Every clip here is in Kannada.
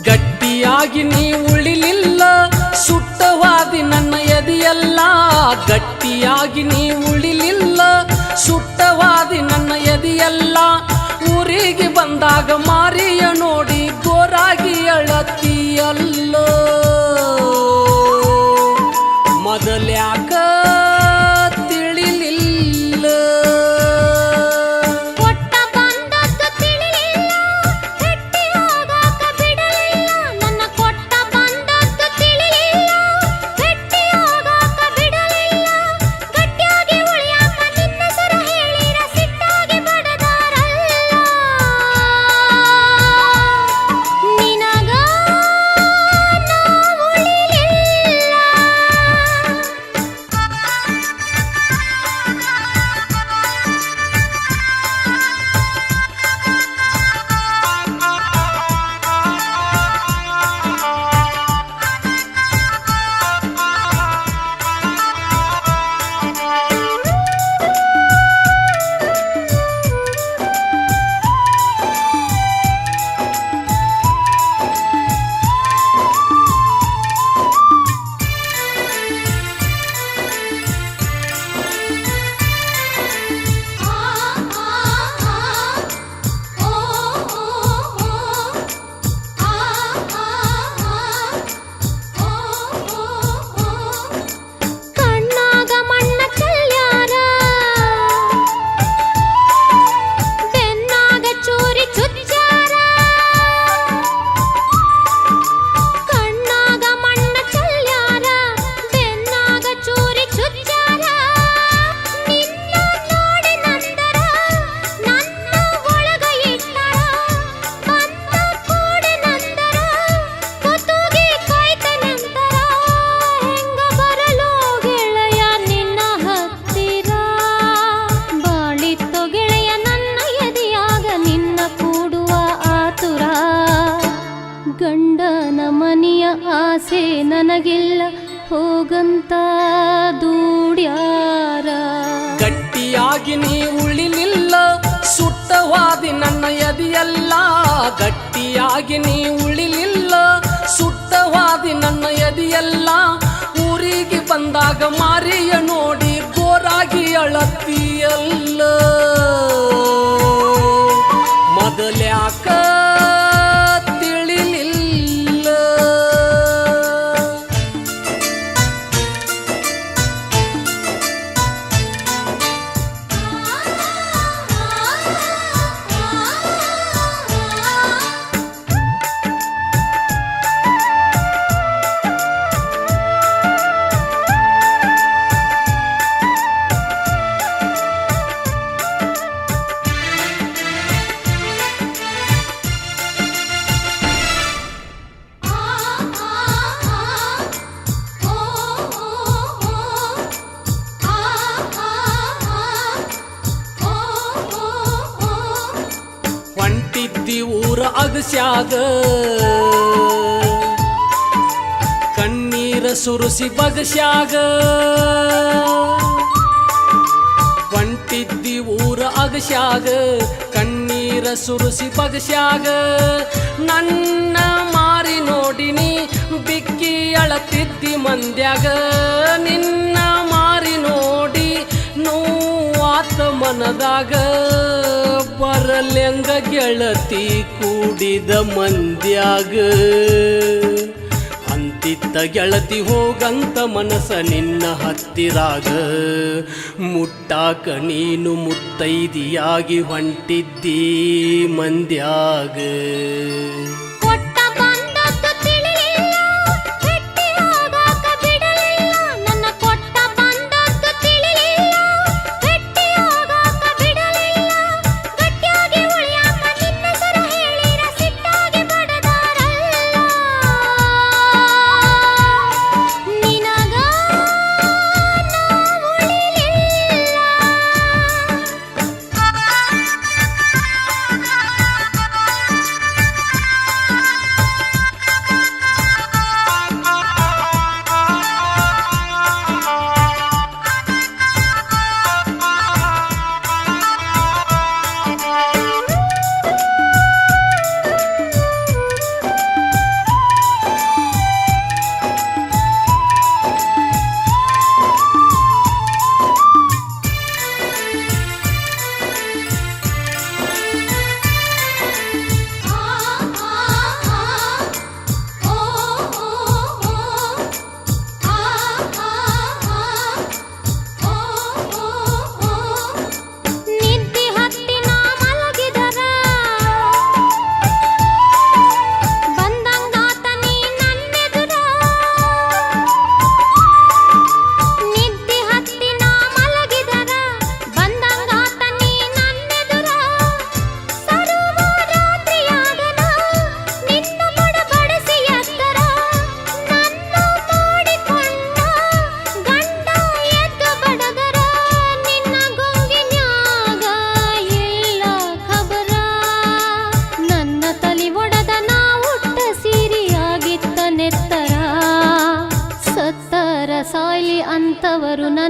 ಗಟ್ಟಿಯಾಗಿ ನೀ ಉಳಿಲಿಲ್ಲ ಸುಟ್ಟವಾದಿ ನನ್ನ ಎದೆಯಲ್ಲ ಗಟ್ಟಿಯಾಗಿ ನೀ ಉಳಿಲಿಲ್ಲ ಸುಟ್ಟವಾದಿ ನನ್ನ ಎದೆಯಲ್ಲ ಊರಿಗೆ ಬಂದಾಗ ಮಾರಿಯ ನೋಡಿ ಗೋರಾಗಿ ಅಳತಿಯಲ್ಲ ಮೊದಲ್ಯಾಕ ತಿಳಿಲಿಲ್ಲ ಗಂಡನ ಮನೆಯ ಆಸೆ ನನಗಿಲ್ಲ ಹೋಗಂತ ದೂಡ್ಯಾರ ಗಟ್ಟಿಯಾಗಿ ನೀ ಉಳಿಲಿಲ್ಲ ಸುಟ್ಟವಾದಿ ನನ್ನ ಎದೆಯಲ್ಲ ಗಟ್ಟಿಯಾಗಿ ನೀ ಉಳಿಲಿಲ್ಲ ಸುಟ್ಟವಾದಿ ನನ್ನ ಎದೆಯಲ್ಲ ಊರಿಗೆ ಬಂದಾಗ ಮಾರಿಯ ನೋಡಿ ಗೋರಾಗಿ ಅಳತಿಯಲ್ಲ ಮೊದಲ್ಯಾಕ ಹೊಂಟಿದ್ದಿ ಊರ ಅಗಸ್ಯಾಗ ಕಣ್ಣೀರ ಸುರಿಸಿ ಬಗಸ್ಯಾಗ ಹೊಂಟಿದ್ದಿ ಊರ ಅಗಸ್ಯಾಗ ಕಣ್ಣೀರ ಸುರಿಸಿ ಬಗಸ್ಯಾಗ ನನ್ನ ಮಾರಿ ನೋಡಿನಿ ಬಿಕ್ಕಿ ಅಳತಿದ್ದಿ ಮಂದ್ಯಾಗ ನಿನ್ನ ಮಾರಿ ನೋಡಿ ನೋವಾತ ಮನದಾಗ ಬರಲೆಂಗ ಗೆಳತಿ ಕೂಡಿದ ಮಂದ್ಯಾಗ ಅಂತಿತ್ತ ಗೆಳತಿ ಹೋಗಂತ ಮನಸ ನಿನ್ನ ಹತ್ತಿರಾಗ ಮುಟ್ಟಾಕ ನೀನು ಮುತ್ತೈದಿಯಾಗಿ ಹೊಂಟಿದ್ದಿ ಮಂದ್ಯಾಗ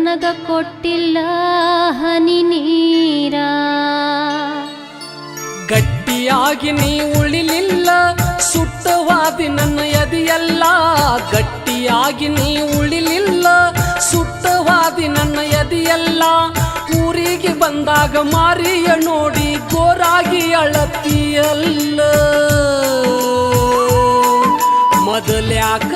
ನನಗ ಕೊಟ್ಟಿಲ್ಲ ಹನಿ ನೀರ. ಗಟ್ಟಿಯಾಗಿ ನೀ ಉಳಿಲಿಲ್ಲ ಸುಟ್ಟವಾದಿ ನನ್ನ ಎದೆಯಲ್ಲ. ಗಟ್ಟಿಯಾಗಿ ನೀ ಉಳಿಲಿಲ್ಲ ಸುಟ್ಟವಾದಿ ನನ್ನ ಎದೆಯಲ್ಲ. ಊರಿಗೆ ಬಂದಾಗ ಮಾರಿಯ ನೋಡಿ ಗೋರಾಗಿ ಅಳತಿಯಲ್ಲ. ಮೊದಲ್ಯಾಕ